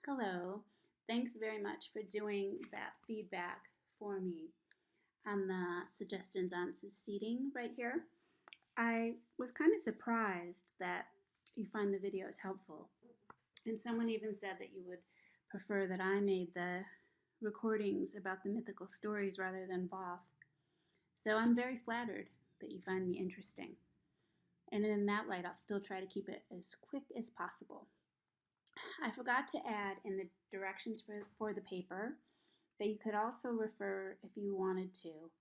Hello. Thanks very much for doing that feedback for me on the suggestions on seating right here. I was kind of surprised that you find the videos helpful. And someone even said that you would prefer that I made the recordings about the mythical stories rather than Voth. So I'm very flattered that you find me interesting. And in that light, I'll still try to keep it as quick as possible. I forgot to add in the directions for the paper that you could also refer, if you wanted to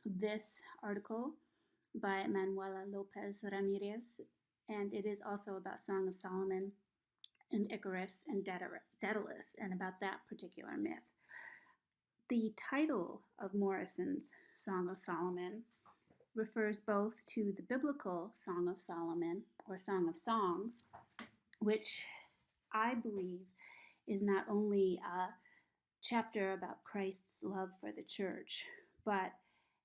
this article by Manuela Lopez Ramirez, and it is also about Song of Solomon and Icarus and Daedalus, and about that particular myth. The title of Morrison's Song of Solomon refers both to the biblical Song of Solomon, or Song of Songs, which I believe is not only a chapter about Christ's love for the church, but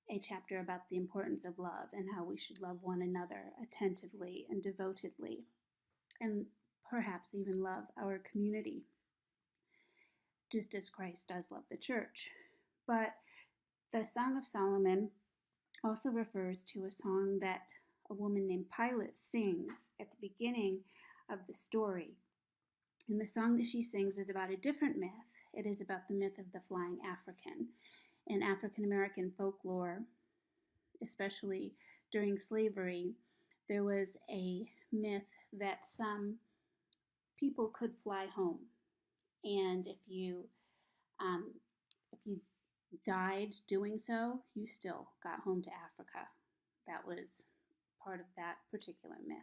a chapter about the importance of love and how we should love one another attentively and devotedly, and perhaps even love our community, just as Christ does love the church. But the Song of Solomon also refers to a song that a woman named Pilate sings at the beginning of the story. And the song that she sings is about a different myth. It is about the myth of the flying African. In African American folklore, especially during slavery, there was a myth that some people could fly home, and if you died doing so, you still got home to Africa. That was part of that particular myth.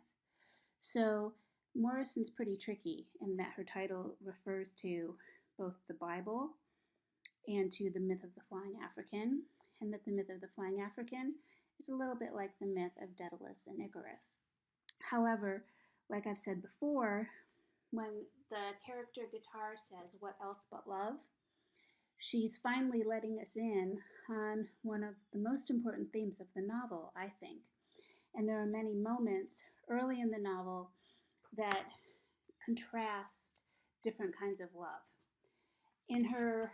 So Morrison's pretty tricky in that her title refers to both the Bible and to the myth of the flying African, and that the myth of the flying African is a little bit like the myth of Daedalus and Icarus. However, like I've said before, when the character Guitar says, "What else but love?" she's finally letting us in on one of the most important themes of the novel, I think. And there are many moments early in the novel that contrast different kinds of love. In her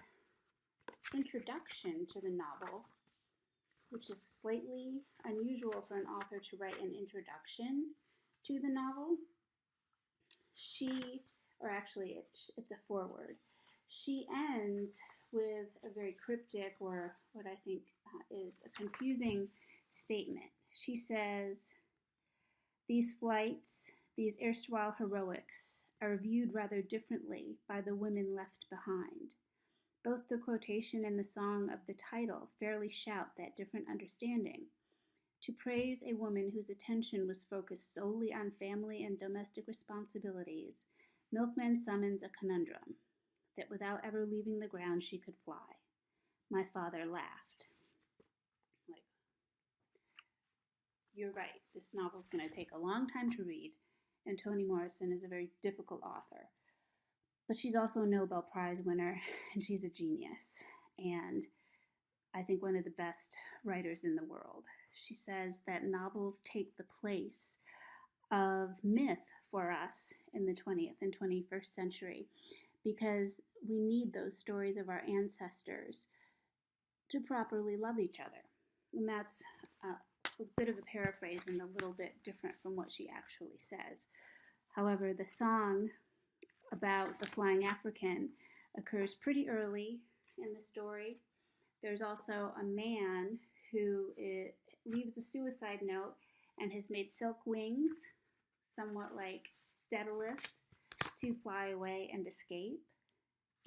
introduction to the novel, which is slightly unusual for an author to write an introduction to the novel, it's a foreword. She ends with a very cryptic, or what I think is a confusing statement. She says, "These flights, these erstwhile heroics, are viewed rather differently by the women left behind. Both the quotation and the song of the title fairly shout that different understanding. To praise a woman whose attention was focused solely on family and domestic responsibilities, Milkman summons a conundrum, that without ever leaving the ground she could fly. My father laughed." Like, you're right, this novel's going to take a long time to read, and Toni Morrison is a very difficult author. But she's also a Nobel Prize winner, and she's a genius, and I think one of the best writers in the world. She says that novels take the place of myth for us in the 20th and 21st century, because we need those stories of our ancestors to properly love each other. And that's a bit of a paraphrase and a little bit different from what she actually says. However, the song about the flying African occurs pretty early in the story. There's also a man who leaves a suicide note and has made silk wings, somewhat like Daedalus, to fly away and escape.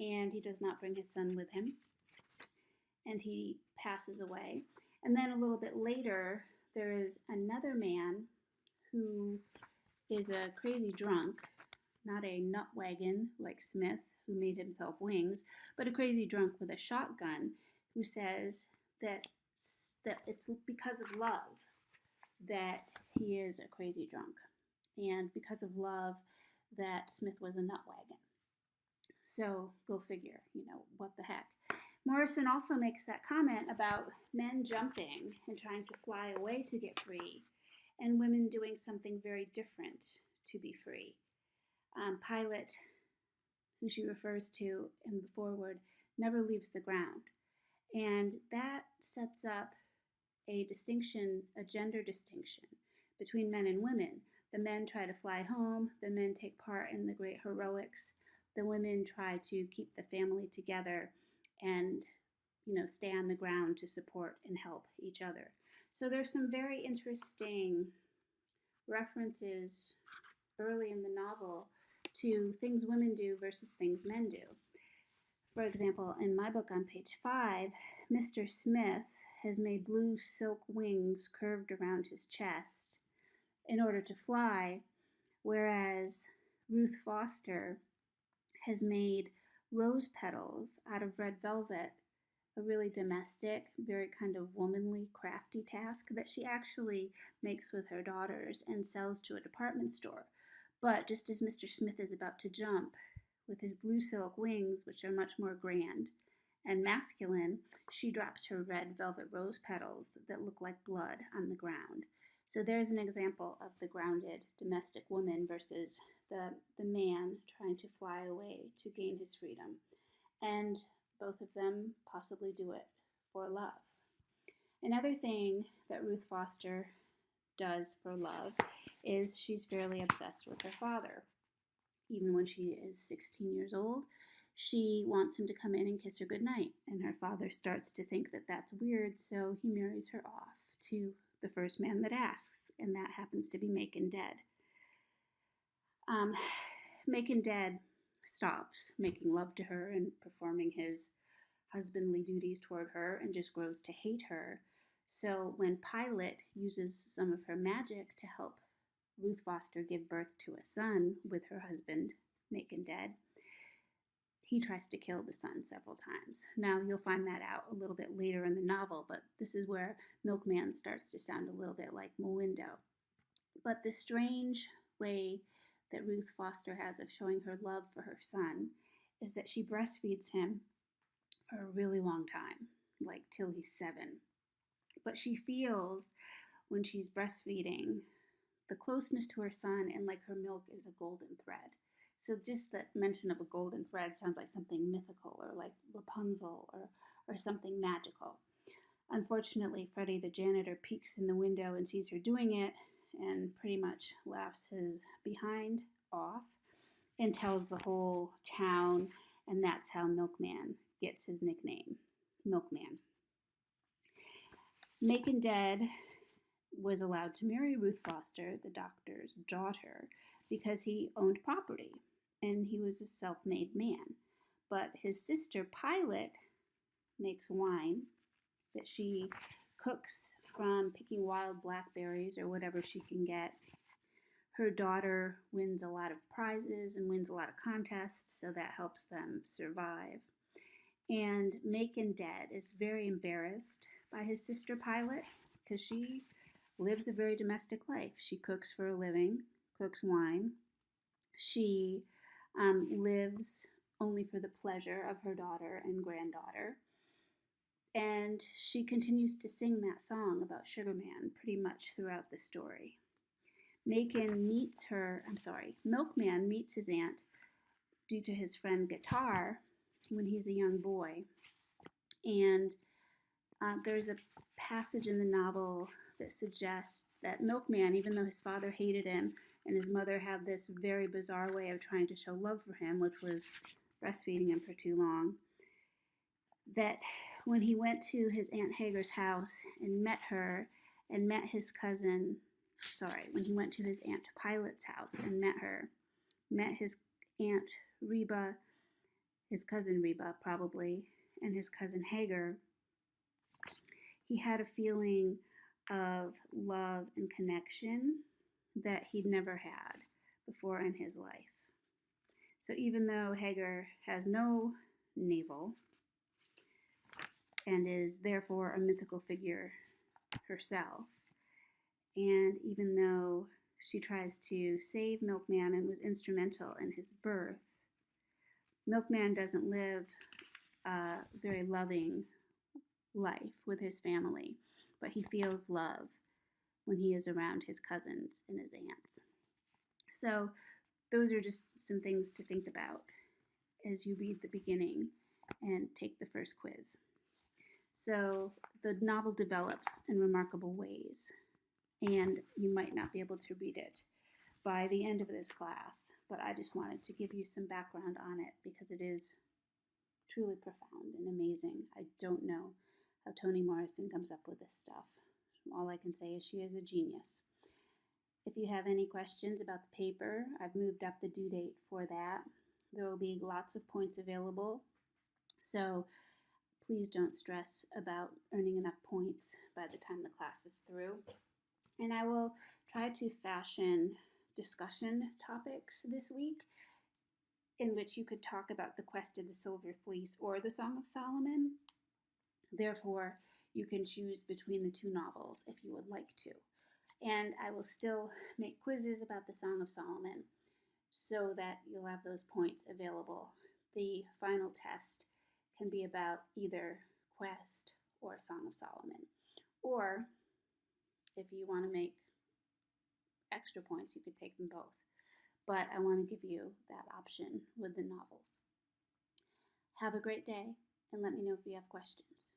And he does not bring his son with him. And he passes away. And then a little bit later, there is another man who is a crazy drunk, not a nutwagon like Smith, who made himself wings, but a crazy drunk with a shotgun, who says that it's because of love that he is a crazy drunk, and because of love that Smith was a nutwagon. So go figure, what the heck. Morrison also makes that comment about men jumping and trying to fly away to get free, and women doing something very different to be free. Pilate, who she refers to in the foreword, never leaves the ground. And that sets up a distinction, a gender distinction between men and women. The men try to fly home, the men take part in the great heroics, the women try to keep the family together and stay on the ground to support and help each other. So there's some very interesting references early in the novel to things women do versus things men do. For example, in my book on page 5, Mr. Smith has made blue silk wings curved around his chest in order to fly, whereas Ruth Foster has made rose petals out of red velvet, a really domestic, very kind of womanly, crafty task that she actually makes with her daughters and sells to a department store. But just as Mr. Smith is about to jump with his blue silk wings, which are much more grand and masculine, she drops her red velvet rose petals that look like blood on the ground. So there's an example of the grounded domestic woman versus the man trying to fly away to gain his freedom. And both of them possibly do it for love. Another thing that Ruth Foster does for love is she's fairly obsessed with her father. Even when she is 16 years old, she wants him to come in and kiss her goodnight, and her father starts to think that that's weird, so he marries her off to the first man that asks, and that happens to be Macon Dead. Macon Dead stops making love to her and performing his husbandly duties toward her and just grows to hate her. So when Pilate uses some of her magic to help Ruth Foster give birth to a son with her husband, Macon Dead, he tries to kill the son several times. Now, you'll find that out a little bit later in the novel, but this is where Milkman starts to sound a little bit like Mowindo. But the strange way that Ruth Foster has of showing her love for her son is that she breastfeeds him for a really long time, like till he's 7. But she feels when she's breastfeeding the closeness to her son, and like her milk is a golden thread. So just the mention of a golden thread sounds like something mythical or like Rapunzel or something magical. Unfortunately, Freddie the janitor peeks in the window and sees her doing it and pretty much laughs his behind off and tells the whole town, and that's how Milkman gets his nickname, Milkman. Macon Dead was allowed to marry Ruth Foster, the doctor's daughter, because he owned property and he was a self-made man. But his sister Pilate makes wine that she cooks from picking wild blackberries or whatever she can get. Her daughter wins a lot of prizes and wins a lot of contests, so that helps them survive. And Macon Dead is very embarrassed by his sister Pilate because she lives a very domestic life. She cooks for a living, cooks wine. She lives only for the pleasure of her daughter and granddaughter. And she continues to sing that song about Sugar Man pretty much throughout the story. Milkman meets his aunt due to his friend Guitar when he's a young boy. And there's a passage in the novel that suggests that Milkman, even though his father hated him and his mother had this very bizarre way of trying to show love for him, which was breastfeeding him for too long, that when he went to his Aunt Hagar's house and met her and met his cousin, when he went to his Aunt Pilate's house and met his Aunt Reba, his cousin Reba probably, and his cousin Hagar, he had a feeling of love and connection that he'd never had before in his life. So even though Hagar has no navel and is therefore a mythical figure herself, and even though she tries to save Milkman and was instrumental in his birth, Milkman doesn't live a very loving life with his family, but he feels love when he is around his cousins and his aunts. So those are just some things to think about as you read the beginning and take the first quiz. So the novel develops in remarkable ways, and you might not be able to read it by the end of this class, but I just wanted to give you some background on it because it is truly profound and amazing. I don't know how Toni Morrison comes up with this stuff. All I can say is she is a genius. If you have any questions about the paper, I've moved up the due date for that. There will be lots of points available, so please don't stress about earning enough points by the time the class is through. And I will try to fashion discussion topics this week in which you could talk about the Quest of the Silver Fleece or the Song of Solomon. Therefore, you can choose between the two novels if you would like to. And I will still make quizzes about the Song of Solomon so that you'll have those points available. The final test can be about either Quest or Song of Solomon. Or if you want to make extra points, you could take them both. But I want to give you that option with the novels. Have a great day, and let me know if you have questions.